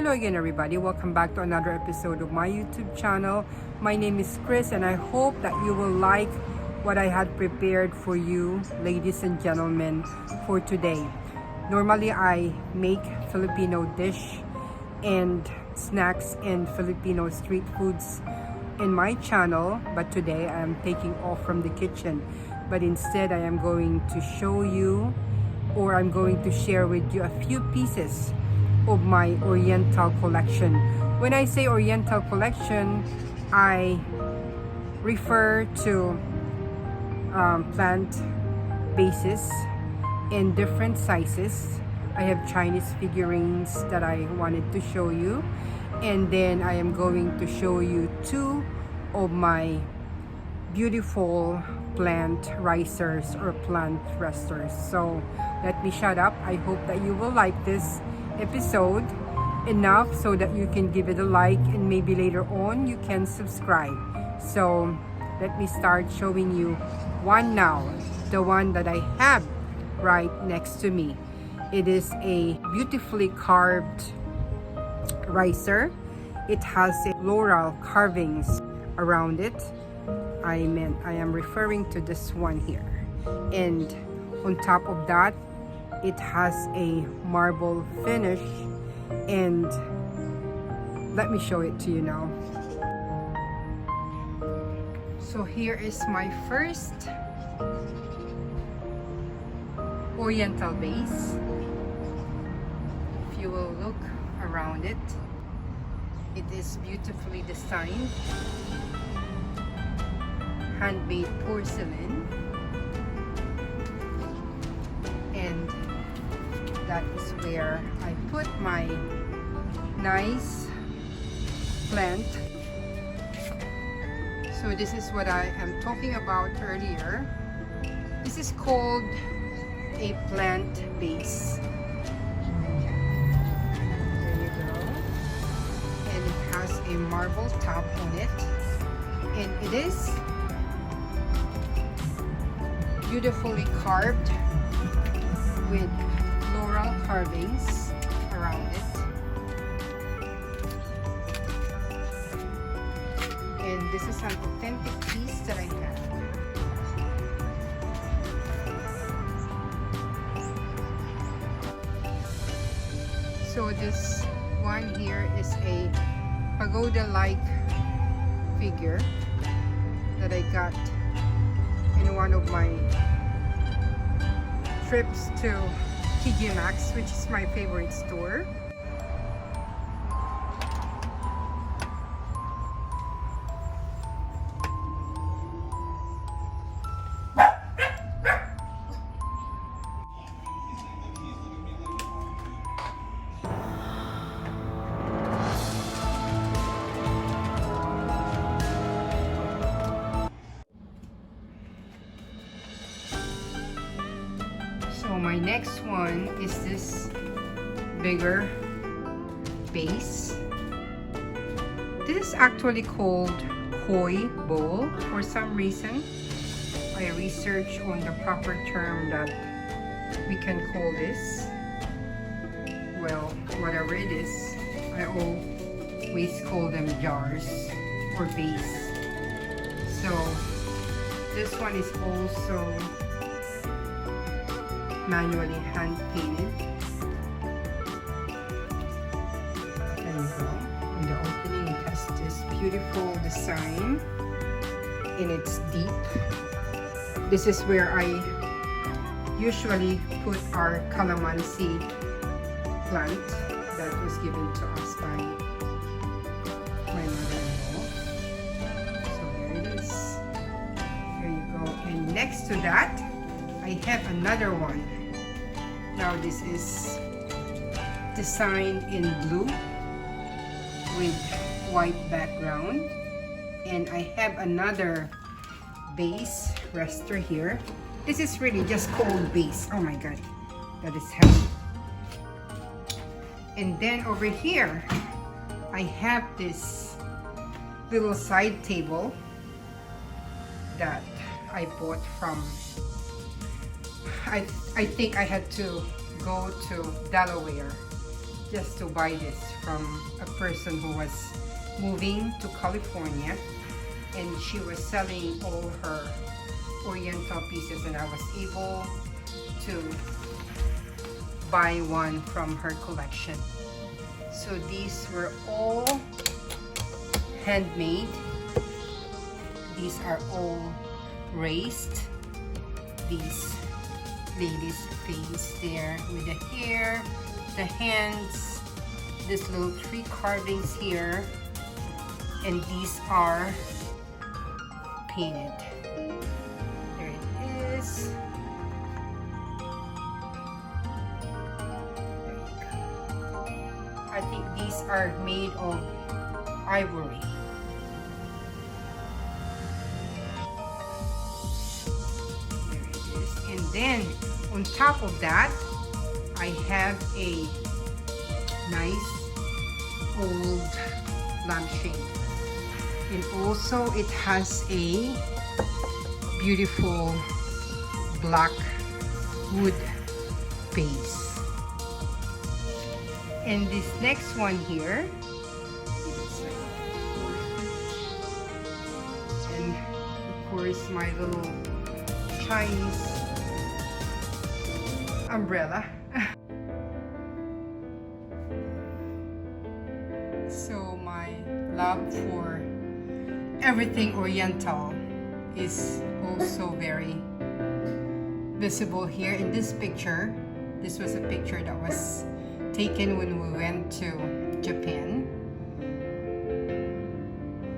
Hello again everybody, welcome back to another episode of my YouTube channel. My name is Chris and I hope that you will like what I had prepared for you, ladies and gentlemen, for today. Normally I make Filipino dish and snacks and Filipino street foods in my channel, but today I am taking off from the kitchen. But instead I am going to show you, or I'm going to share with you a few pieces of my Oriental collection. When I say Oriental collection, I refer to plant vases in different sizes. I have Chinese figurines that I wanted to show you, and then I am going to show you two of my beautiful plant risers or plant resters. So let me shut up. I hope that you will like this episode enough so that you can give it a like, and maybe later on you can subscribe. So let me start showing you one now, the one that I have right next to me. It is a beautifully carved riser. It has a floral carvings around it. I am referring to this one here, and on top of that it has a marble finish, and let me show it to you now. So here is my first Oriental vase. If you will look around it, it is beautifully designed, handmade porcelain, and that is where I put my nice plant. So this is what I am talking about earlier. This is called a plant vase. There you go. And it has a marble top on it, and it is beautifully carved with floral carvings around it. And this is an authentic piece that I have. So this one here is a pagoda-like figure that I got in one of my trips to TJ Maxx, which is my favorite store. So my next one is this bigger vase. This is actually called koi bowl. For some reason, I researched on the proper term that we can call this. Well, whatever it is, I always call them jars or vase. So this one is also manually hand painted. There you go. In the opening, it has this beautiful design, and it's deep. This is where I usually put our calamansi plant that was given to us by my mother-in-law. So there it is. There you go. And next to that, I have another one. Now this is designed in blue with white background, and I have another base rester here. This is really just cold base. Oh my god, that is heavy. And then over here I have this little side table that I bought from, I think I had to go to Delaware just to buy this from a person who was moving to California, and she was selling all her Oriental pieces, and I was able to buy one from her collection. So these were all handmade. These are all raised. These ladies' face there with the hair, the hands, this little tree carvings here, and these are painted. There it is. There you go. I think these are made of ivory. There it is. And then on top of that, I have a nice old lampshade, and also it has a beautiful black wood base. And this next one here, and of course my little Chinese umbrella. So my love for everything Oriental is also very visible here in this picture. This was a picture that was taken when we went to Japan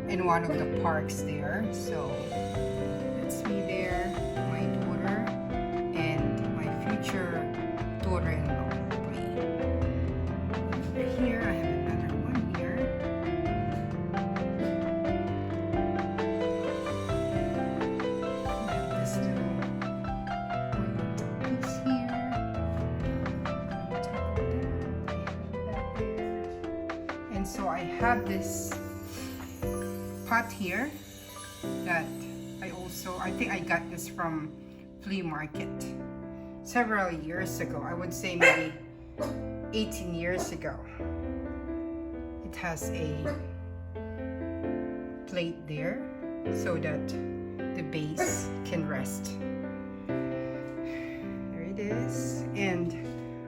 in one of the parks there. So that's me there, my daughter, and my future daughter-in-law. Here I have another one here. This little piece here. And so I have this pot here that I think I got this from flea market several years ago. I would say maybe 18 years ago. It has a plate there so that the base can rest. There it is. And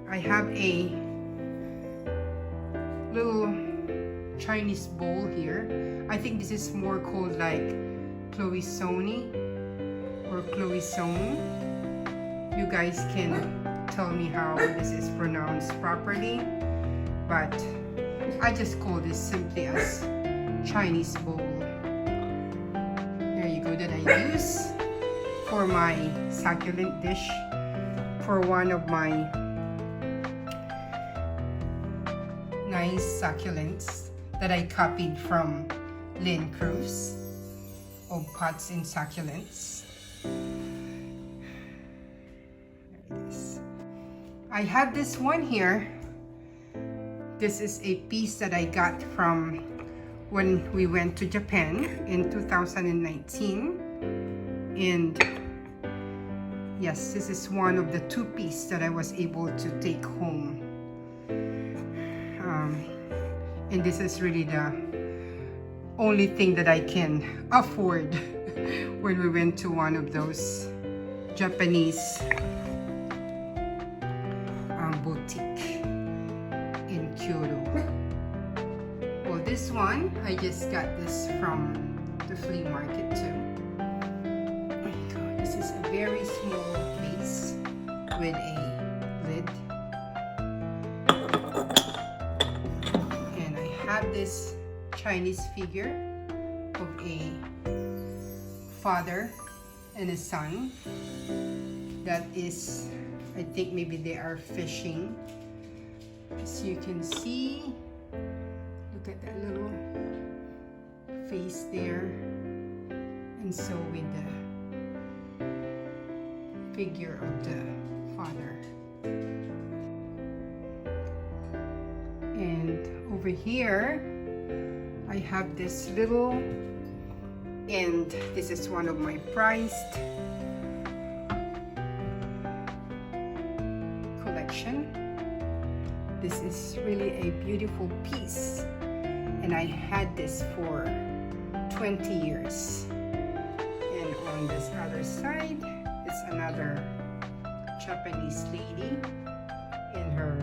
I have a little Chinese bowl here. I think this is more called like cloisonne or cloisonne. You guys can tell me how this is pronounced properly, but I just call this simply as Chinese bowl. There you go, that I use for my succulent dish for one of my nice succulents that I copied from Lynn Cruz of Pots and Succulents. I have this one here. This is a piece that I got from when we went to Japan in 2019. And yes, this is one of the two pieces that I was able to take home. And this is really the only thing that I can afford when we went to one of those Japanese boutique in Kyoto. Well, this one, I just got this from the flea market too. There you go. This is a very small vase with a lid. And I have this Chinese figure of a father and a son that is, I think maybe they are fishing. As you can see, look at that little face there. And so with the figure of the father. And over here, I have this little, and this is one of my prized collection. This is really a beautiful piece, and I had this for 20 years. And on this other side is another Japanese lady in her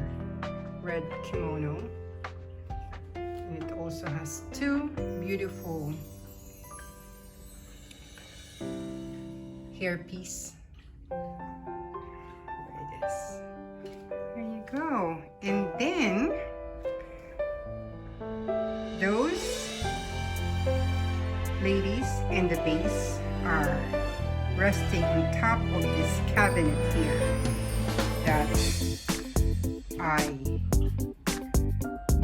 red kimono, and it also has two beautiful hairpiece. There it is. There you go. And then those ladies and the base are resting on top of this cabinet here that I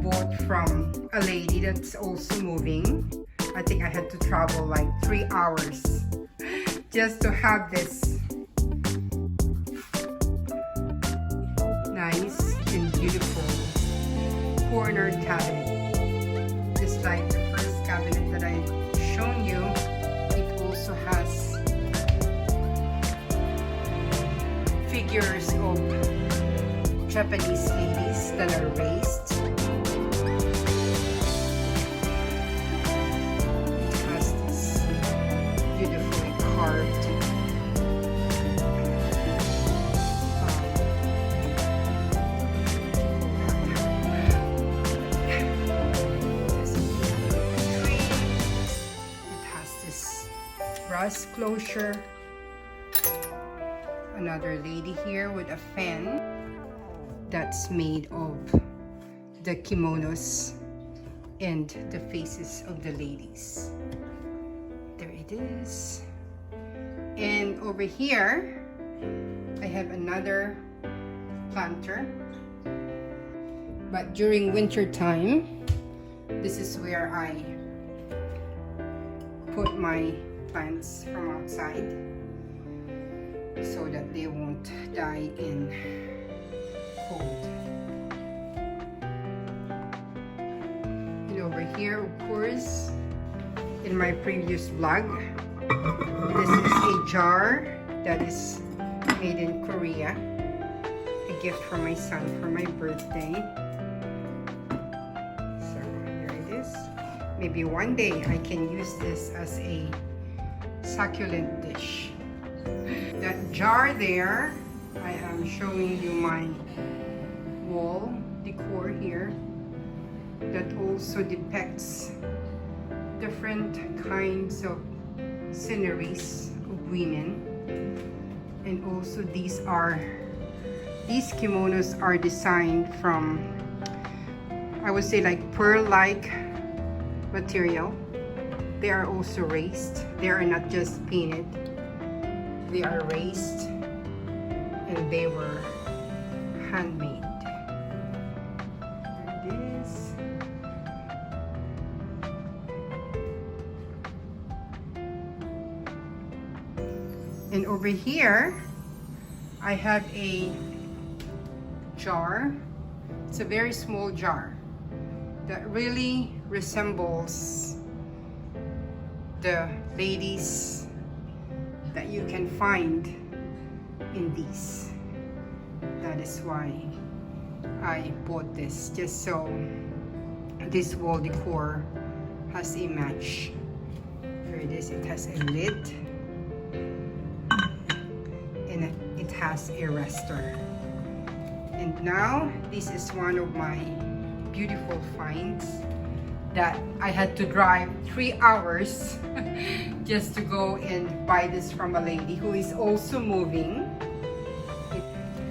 bought from a lady that's also moving. I think I had to travel like 3 hours just to have this nice and beautiful corner cabinet. Just like the first cabinet that I've shown you, it also has figures of Japanese ladies that are raised. It has this beautifully carved brass closure. Another lady here with a fan that's made of the kimonos and the faces of the ladies. There it is. And over here I have another planter, but during winter time this is where I put my plants from outside so that they won't die in cold. And over here, of course, in my previous vlog, this is a jar that is made in Korea, a gift from my son for my birthday. So there it is. Maybe one day I can use this as a succulent dish. That jar there, I am showing you my wall decor here that also depicts different kinds of sceneries of women. And also these kimonos are designed from, I would say, like pearl-like material. They are also raised. They are not just painted. They are raised and they were handmade. There it is. And over here I have a jar. It's a very small jar that really resembles the ladies that you can find in these. That is why I bought this, just so this wall decor has a match. Here it is. It has a lid and it has a rester. And now this is one of my beautiful finds that I had to drive 3 hours just to go and buy this from a lady who is also moving.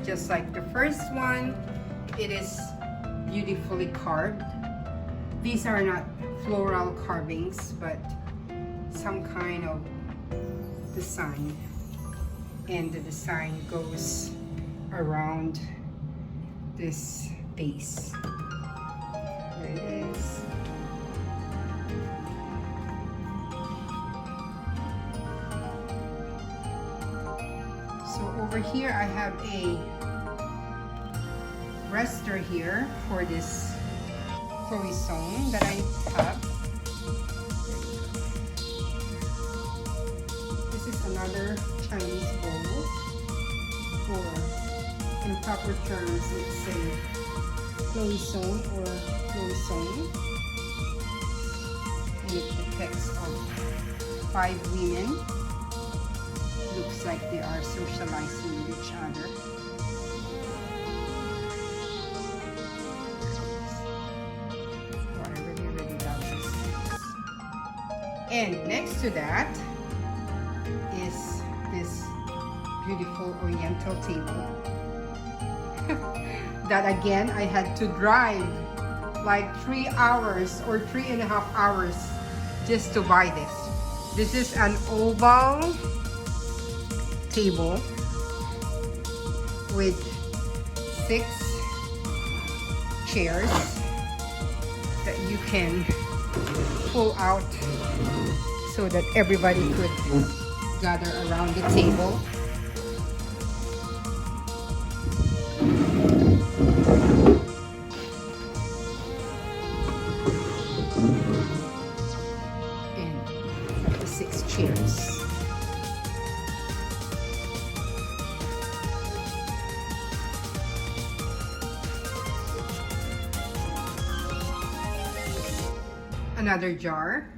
Just like the first one, it is beautifully carved. These are not floral carvings, but some kind of design, and the design goes around this base. There it is. So over here I have a rester here for this croissant that I have. This is another Chinese bowl, or in proper terms it's a cloisonne or cloisonne. And it depicts of 5 women. Looks like they are socializing with each other. Oh, I really, really love this piece. And next to that is this beautiful Oriental table. That again, I had to drive like 3 hours or 3.5 hours just to buy this. This is an oval table with 6 chairs that you can pull out so that everybody could gather around the table. And the 6 chairs. Another jar.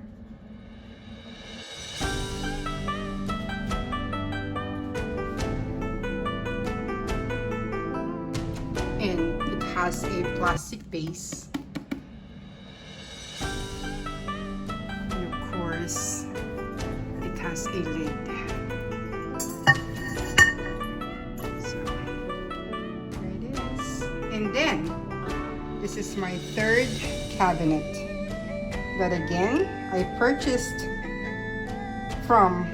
And it has a plastic base. And of course, it has a lid. So, there it is. And then, this is my 3rd cabinet. That again, I purchased from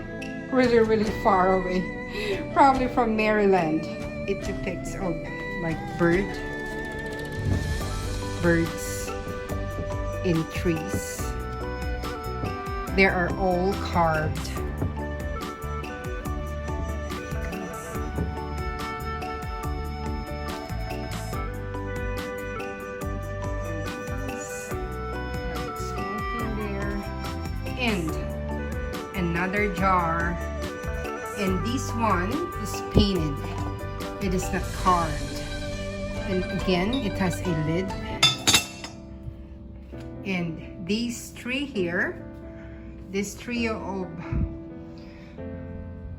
really, really far away, probably from Maryland. It depicts of like birds in trees. They are all carved. And another jar, and this one is painted. It is not carved. And again, it has a lid. And these 3 here, this trio of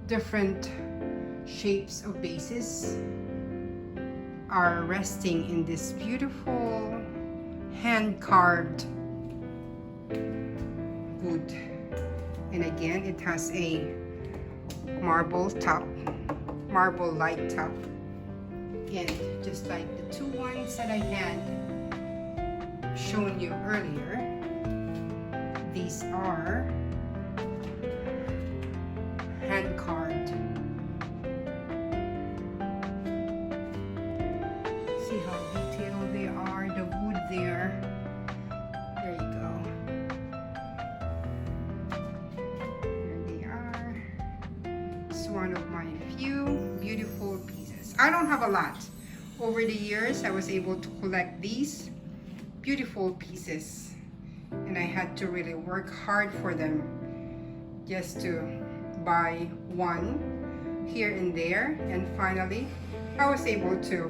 different shapes of vases are resting in this beautiful hand-carved wood. And again, it has a marble top, marble light top. And just like the 2 ones that I had shown you earlier, these are hand carved. See how detailed they are, the wood there. There you go. There they are. It's one of my few beautiful pieces. I don't have a lot. Over the years, I was able to collect these beautiful pieces, and I had to really work hard for them just to buy one here and there, and finally I was able to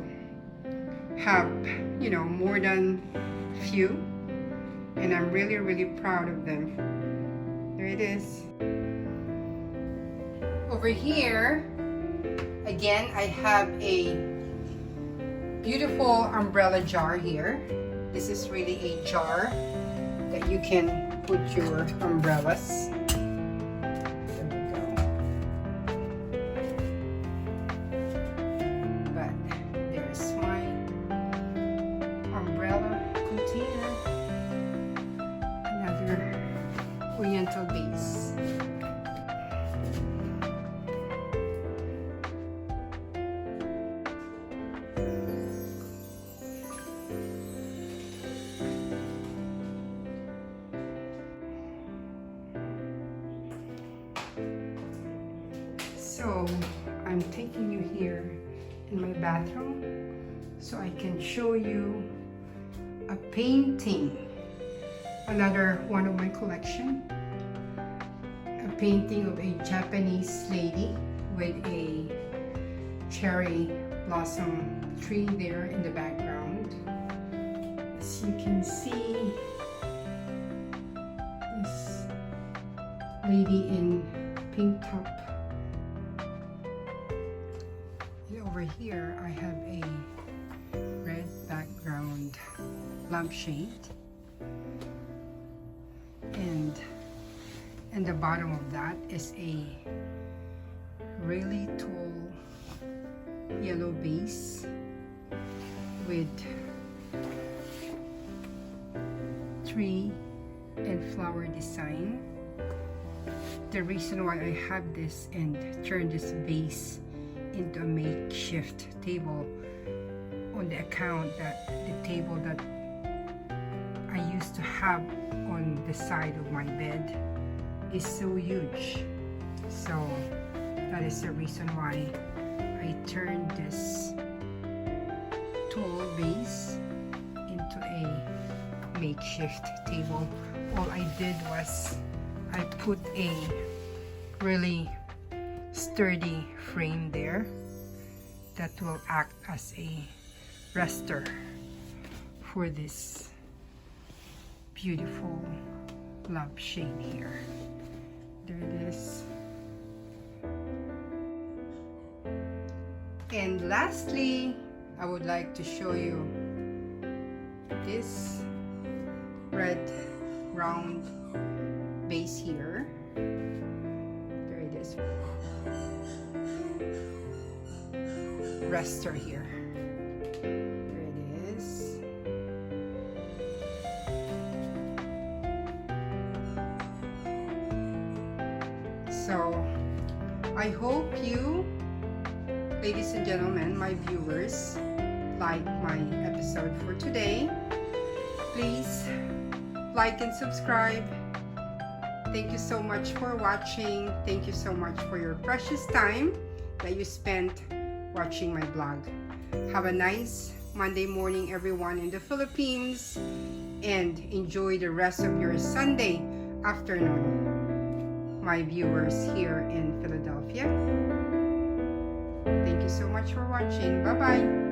have, you know, more than few, and I'm really, really proud of them. There it is. Over here, again, I have a beautiful umbrella jar here. This is really a jar that you can put your umbrellas. There we go. But there's my umbrella container. Another Oriental base. So I'm taking you here in my bathroom so I can show you a painting, another one of my collection, a painting of a Japanese lady with a cherry blossom tree there in the background. as you can see, this lady in pink top. And over here I have a red background lampshade, and the bottom of that is a really tall yellow base with tree and flower design. The reason why I have this and turn this vase into a makeshift table on the account that the table that I used to have on the side of my bed is so huge. So that is the reason why I turned this tall vase into a makeshift table. All I did was I put a really sturdy frame there that will act as a rester for this beautiful lampshade here. There it is. And lastly, I would like to show you this red round base here. There it is. Rester here. There it is. So I hope you, ladies and gentlemen, my viewers, like my episode for today. Please like and subscribe. Thank you so much for watching. Thank you so much for your precious time that you spent watching my blog. Have a nice Monday morning, everyone in the Philippines, and enjoy the rest of your Sunday afternoon, my viewers here in Philadelphia. Thank you so much for watching. Bye-bye.